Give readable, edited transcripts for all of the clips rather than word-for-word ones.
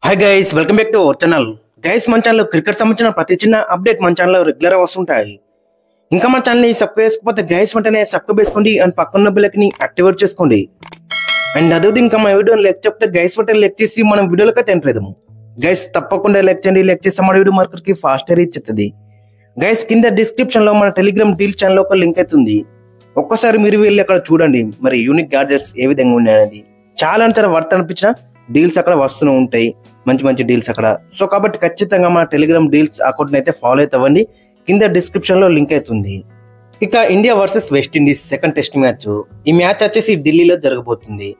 Hi guys, welcome back to our channel. Guys, మన ఛానల్లో cricket సంబంధించిన ప్రతి చిన్న అప్డేట్ మన ఛానల్లో రెగ్యులర్ గా వస్తుంటాయి. ఇంకా మన ఛానల్ని సబ్స్క్రైబ్ చేసుకోకపోతే గైస్ వెంటనే సబ్స్క్రైబ్ చేసుకోండి అండ్ పక్కన బెల్ని యాక్టివేట్ చేసుకోండి. అండ్ అదే ఇంకా మన వీడియోని లైక్ చెప్తే గైస్ వెంటనే లైక్ చేసి మనం వీడియోలోకి తెంపలేదాము. గైస్ తప్పకుండా లైక్ చేయండి. లైక్ చేస్తే మన వీడియో మార్కెట్ కి ఫాస్ట్ రీచ్ అవుతుంది. గైస్ కింద డిస్క్రిప్షన్ లో మన టెలిగ్రామ్ డీల్ ఛానల్ ఒక లింక్ అవుతుంది. ఒక్కసారి మీరు వెళ్ళి అక్కడ చూడండి మరి యూనిక్ గ్యాడ్జెట్స్ ఏ విధంగా ఉన్నాయనేది. చాలా అంటే వర్త్ అనిపించిన డీల్స్ అక్కడ వస్తూనే ఉంటాయి, మంచి మంచి డీల్స్ అక్కడ. సో కాబట్టి ఖచ్చితంగా మన టెలిగ్రామ్ డీల్స్ అకౌంట్ అయితే ఫాలో అవుతావండి. కింద డిస్క్రిప్షన్ లో లింక్ అవుతుంది. ఇక India versus West Indies second test match. ఈ మ్యాచ్ వచ్చేసి ఢిల్లీలో జరగబోతుంది.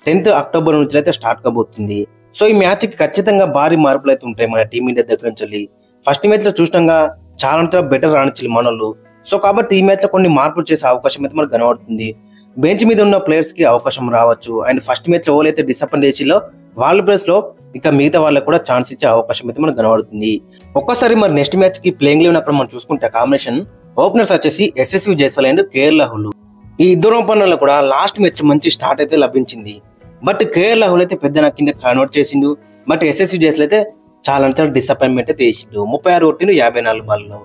10th అక్టోబర్ నుంచి అయితే స్టార్ట్ కాబోతుంది. సో ఈ మ్యాచ్ కి ఖచ్చితంగా భారీ మార్పులు అయితే ఉంటాయి మన టీమిండియా దగ్గర నుంచి. ఫస్ట్ మ్యాచ్ లో చూసినాగా చాలా అంటే బెటర్ రాణించాలి మనోళ్ళు. సో కాబట్టి ఈ మ్యాచ్ లో కొన్ని మార్పులు చేసే అవకాశం అయితే మనకు కనబడుతుంది. బెంచ్ మీద ఉన్న ప్లేయర్స్ కి అవకాశం రావచ్చు. అండ్ ఫస్ట్ మ్యాచ్ లో ఎవరైతే డిసప్పాయింట్ చేసిలో వాళ్ళ ప్లేస్ లో ఇక మిగతా వాళ్ళకి కూడా ఛాన్స్ ఇచ్చే అవకాశం అయితే మనకు కనబడుతుంది. ఒక్కసారి మరి నెక్స్ట్ మ్యాచ్ కి ప్లేయింగ్ లెవెన్ అక్కడ మనం చూసుకుంటే కాంబినేషన్ ఓపెనర్స్ వచ్చేసి SSV Jaiswal and KL Rahul. ఈ ఇద్దరు ఓపెనర్లు కూడా లాస్ట్ మ్యాచ్ మంచి స్టార్ట్ అయితే లభించింది. బట్ కేఎల్ రాహుల్ అయితే పెద్ద కింద కన్వర్ట్ చేసిండు. బట్ ఎస్ఎస్వి జైస్వాల్ అయితే చాలా అంటే డిసప్పాయింట్మెంట్ అయితే చేసిండు. 36 కొట్టిండు 54 బాల్లో.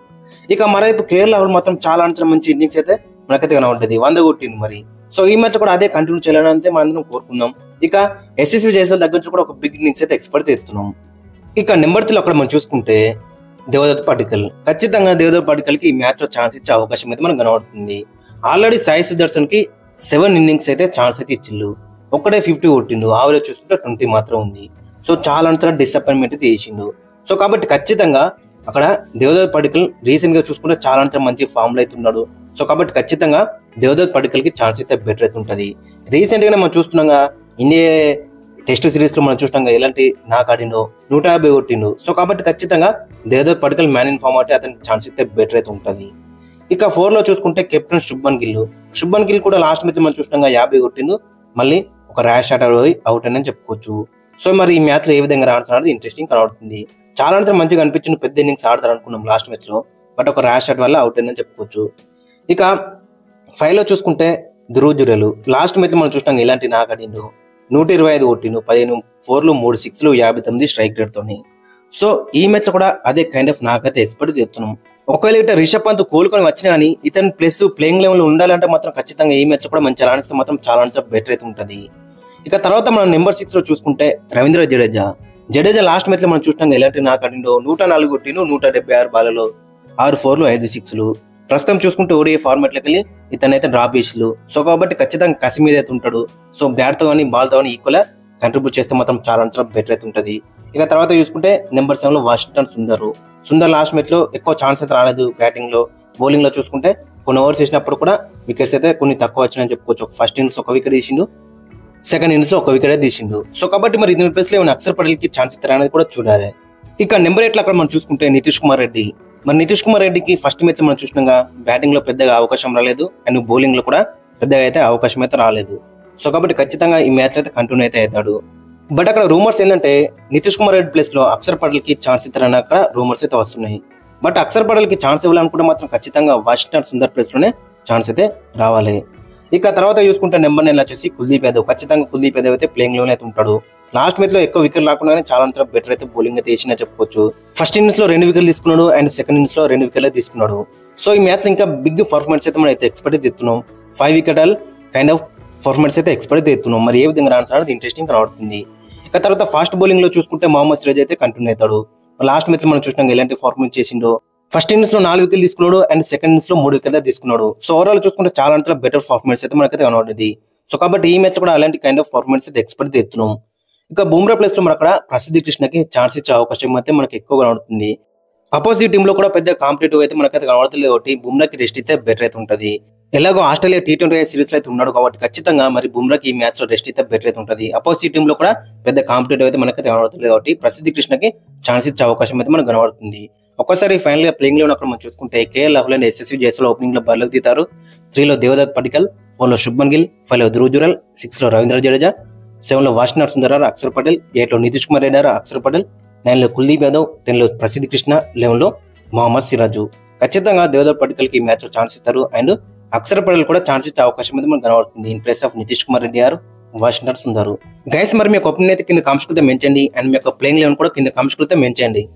ఇక మరోవైపు కేఎల్ రాహుల్ మాత్రం చాలా అంటే మంచి ఇన్నింగ్స్ అయితే మనకైతే కనబడ్డది, 100 కొట్టిండు మరి. సో ఈ మ్యాచ్ కూడా అదే కంటిన్యూ చేయాలని అయితే మనం కోరుకుందాం. ఇక ఎస్ఎస్వి జైస్వాల్ దగ్గర నుంచి కూడా ఒక బిగ్ ఇన్నింగ్స్ అయితే ఎక్స్పెక్ట్ చేస్తున్నాం. ఇక నెంబర్ 3 అక్కడ మనం చూసుకుంటే దేవదత్ పడిక్కల్. ఖచ్చితంగా దేవదత్ పడిక్కల్ కి ఈ మ్యాచ్ లో ఛాన్స్ ఇచ్చే అవకాశం అయితే మనకు కనబడుతుంది. ఆల్రెడీ సాయి సుదర్శన్ కి 7 ఇన్నింగ్స్ అయితే ఛాన్స్ అయితే ఇచ్చిండు. ఒక్కడే 50 కొట్టిండు. ఆవరేజ్ చూసుకుంటే 20 మాత్రం ఉంది. సో చాలా అంటే డిసప్పాయింట్మెంట్ అయితే చేసిండు. సో కాబట్టి ఖచ్చితంగా అక్కడ దేవదత్ పడిక్కల్ రీసెంట్ గా చూసుకుంటే చాలా అంటే మంచి ఫామ్ లో అయితే ఉన్నాడు. సో కాబట్టి ఖచ్చితంగా దేవదత్ పడిక్కల్ కి ఛాన్స్ అయితే బెటర్ అయితే ఉంటుంది. రీసెంట్ గానే మనం చూస్తున్నాగా ఇండియా టెస్ట్ సిరీస్ లో మనం చూసినాగా ఎలాంటి నాకు ఆడిండో 150 కొట్టిండు. సో కాబట్టి ఖచ్చితంగా Devdutt Padikkal man in form అంటే అతనికి ఛాన్స్ అయితే బెటర్ అయితే ఉంటుంది. ఇక 4 లో చూసుకుంటే కెప్టెన్ శుభ్మన్ గిల్ కూడా లాస్ట్ మ్యాచ్ మనం చూసినాగా 50 కొట్టిండు. మళ్ళీ ఒక ర్యాష్ షాట్ అవుట్ అని చెప్పుకోవచ్చు. సో మరి ఈ మ్యాచ్ లో ఏ విధంగా ఆడుతున్నారు ఇంట్రెస్టింగ్ కనబడుతుంది. చాలా అంటే మంచిగా అనిపించింది. పెద్ద ఇన్నింగ్స్ ఆడతారు అనుకున్నాం లాస్ట్ మ్యాచ్ లో, బట్ ఒక ర్యాష్ షాట్ వల్ల అవుట్ అని చెప్పుకోవచ్చు. ఇక 5 లో చూసుకుంటే ధ్రువ్ జురేల్ లాస్ట్ మ్యాచ్ మనం చూసినాం ఎలాంటి నాకు ఆడిండు. 125 కొట్టిండు, 15 4లు 3 6లు 59 స్ట్రైక్ రేట్ తోని. సో ఈ మ్యాచ్ కూడా అదే కైండ్ ఆఫ్ నాకైతే ఎక్స్పెక్ట్ చేస్తున్నాం. ఒకవేళ ఇట్లా రిషబ్ పంత్ కోలుకొని వచ్చినా కానీ ఇతను ప్లస్ ప్లేయింగ్ లెవెల్ లో ఉండాలంటే మాత్రం ఖచ్చితంగా ఈ మ్యాచ్ కూడా మంచి రాణిస్తే మాత్రం చాలా అంటే బెటర్ అయితే ఉంటుంది. ఇక తర్వాత మనం నెంబర్ 6 లో చూసుకుంటే రవీంద్ర జడేజా లాస్ట్ మ్యాచ్ లో మనం చూసినాం ఎలాంటి నాకు ఆడిండో. 104 కొట్టిండు, 176 బాలలో 6 4లు 5 6లు. ప్రస్తుతం చూసుకుంటే ఓడిఐ ఫార్మాట్ లకి ఇతనైతే డ్రాప్ చేసిలు. సో కాబట్టి ఖచ్చితంగా కసి మీద అయితే ఉంటాడు. సో బ్యాట్ తో కానీ బాల్ తో కానీ ఈక్వల్ కంట్రిబ్యూట్ చేస్తే మాత్రం చాలా అంటే బెటర్ అయితే ఉంటుంది. ఇక తర్వాత చూసుకుంటే నెంబర్ 7 లో వాషింగ్టన్ సుందర్ లాస్ట్ మ్యాచ్ లో ఎక్కువ ఛాన్స్ అయితే రాలేదు. బ్యాటింగ్ లో బౌలింగ్ లో చూసుకుంటే కొన్ని ఓవర్స్ వేసినప్పుడు కూడా వికెట్స్ అయితే కొన్ని తక్కువ వచ్చినాయని చెప్పుకోవచ్చు. ఫస్ట్ ఇన్నింగ్స్ ఒక వికెట్ తీసిండు, సెకండ్ ఇన్నింగ్స్ లో ఒక వికెట్ అయితే తీసిండు. సో కాబట్టి మరి ఇతని ప్లేస్ లో ఏమైనా అక్షర్ పటేల్ కి ఛాన్స్ ఇస్తారా అనేది కూడా చూడాలి. ఇక నెంబర్ 8 లో అక్కడ మనం చూసుకుంటే నితీష్ కుమార్ రెడ్డికి ఫస్ట్ మ్యాచ్ మనం చూసినాగా బ్యాటింగ్ లో పెద్దగా అవకాశం రాలేదు. అండ్ బౌలింగ్ లో కూడా పెద్దగా అయితే అవకాశం అయితే రాలేదు. సో కాబట్టి ఖచ్చితంగా ఈ మ్యాచ్ అయితే కంటిన్యూ అయితే అవుతాడు. బట్ అక్కడ రూమర్స్ ఏంటంటే నితీష్ కుమార్ రెడ్డి ప్లేస్ లో అక్షర్ పటేల్ కి ఛాన్స్ ఇస్తారని అక్కడ రూమర్స్ అయితే వస్తున్నాయి. బట్ అక్షర్ పటేల్ కి ఛాన్స్ ఇవ్వాలనుకుంటే మాత్రం ఖచ్చితంగా వాషింగ్టన్ సుందర్ ప్లేస్ లోనే ఛాన్స్ అయితే రావాలి. ఇక తర్వాత చూసుకుంటే నెంబర్ 9 వచ్చేసి కుల్దీప్ యాదవ్. ఖచ్చితంగా కుల్దీప్ యాదవ్ అయితే ప్లేయింగ్ లోనే అయితే ఉంటాడు. లాస్ట్ మ్యాచ్ లో ఎక్కువ వికెట్ రాకుండా చాలా అంటే బెటర్ అయితే బౌలింగ్ అయితే వేసినా చెప్పుకోవచ్చు. ఫస్ట్ ఇన్నింగ్స్ లో 2 వికెట్లు తీసుకున్నాడు అండ్ సెకండ్ ఇన్నింగ్స్ లో 2 వికెట్లు తీసుకున్నాడు. సో ఈ మ్యాచ్ లో ఇంకా బిగ్ పర్ఫార్మెన్స్ అయితే మనం అయితే ఎక్స్పెక్ట్ చేస్తున్నాం. 5 వికెట్ కైండ్ ఆఫ్ పర్ఫార్మెన్స్ అయితే ఎక్స్పెక్ట్ చేస్తున్నాం. మరి ఏ విధంగా రాణిస్తాడు ఇంట్రెస్టింగ్ కనబడుతుంది. ఇక తర్వాత ఫాస్ట్ బౌలింగ్ లో చూసుకుంటే మొహమ్మద్ సిరాజ్ అయితే కంటిన్యూ అవుతాడు. లాస్ట్ మ్యాచ్ మనం చూసినాం ఎలాంటి పర్ఫార్మెన్స్ చేసిండో. ఫస్ట్ ఇన్నింగ్స్ లో 4 వికెట్లు తీసుకున్నాడు అండ్ సెకండ్ ఇన్నింగ్స్ లో 3 వికెట్లు తీసుకున్నాడు. సో ఓవరాల్ చూసుకుంటే చాలా అంటే బెటర్ పర్ఫార్మెన్స్ అయితే మనకైతే కనబడింది. సో కాబట్టి ఈ మ్యాచ్ కూడా అలాంటి కైండ్ ఆఫ్ పర్ఫార్మెన్స్ అయితే ఎక్స్పెక్ట్ చేస్తున్నాం. ఇక బుమ్రా ప్లేస్ లో మన అక్కడ ప్రసిద్ధి కృష్ణకి ఛాన్స్ ఇచ్చే అవకాశం అయితే మనకి ఎక్కువ కనబడుతుంది. అపోజిట్ టీమ్ లో కూడా పెద్ద కాంపిటేటివ్ అయితే మనకైతే కనబడతలేదు కాబట్టి బుమ్రాకి రెస్ట్ అయితే బెటర్ అయితే ఉంటుంది. ఎలాగో ఆస్ట్రేలియా T20 సిరీస్ లో అయితే ఉన్నాడు కాబట్టి ఖచ్చితంగా మరి బుమ్రాకి ఈ మ్యాచ్ లో రెస్ట్ అయితే బెటర్ అయితే ఉంటుంది. అపోజిట్ టీమ్ లో కూడా పెద్ద కాంపిటేటివ్ అయితే మనకైతే కనబడతలేదు కాబట్టి ప్రసిద్ధి కృష్ణకి ఛాన్స్ ఇచ్చే అవకాశం అయితే మనకు కనబడుతుంది. ఒక్కసారి ఫైనల్ గా ప్లేయింగ్ లో అక్కడ మనం చూసుకుంటే KL Rahul and SSV Jaiswal opening లో బరిలోకి దిగుతారు. 3 లో దేవదత్ పడిక్కల్, 4 లో శుభ్మన్ గిల్, 5 లో ధ్రువ్ జురేల్, 6 లో రవీంద్ర జడేజా, 7 లో వాషింగ్టన్ సుందర్ అక్షర్ పటేల్, 8 లో నితీష్ కుమార్ రెడ్డి అక్షర్ పటేల్, 9 లో కుల్దీప్ యాదవ్, 10 లో ప్రసిద్ధి కృష్ణ, 11 లో మొహమ్మద్ సిరాజ్. ఖచ్చితంగా దేవదత్ పడిక్కల్ కి ఈ మ్యాచ్ లో ఛాన్స్ ఇస్తారు అండ్ అక్షర్ పటేల్ కూడా ఛాన్స్ ఇచ్చే అవకాశం అయితే మనకు కనబడుతుంది in place of Nitish Kumar Reddy Washington Sundar. Guys మరి మీ యొక్క ఒపీనియన్ అయితే కింద కామెంట్స్ కింద మెన్షన్ చేయండి అండ్ మీ యొక్క ప్లేయింగ్ లెవెన్ కూడా కింద కామెంట్స్ కింద మెన్షన్ చేయండి.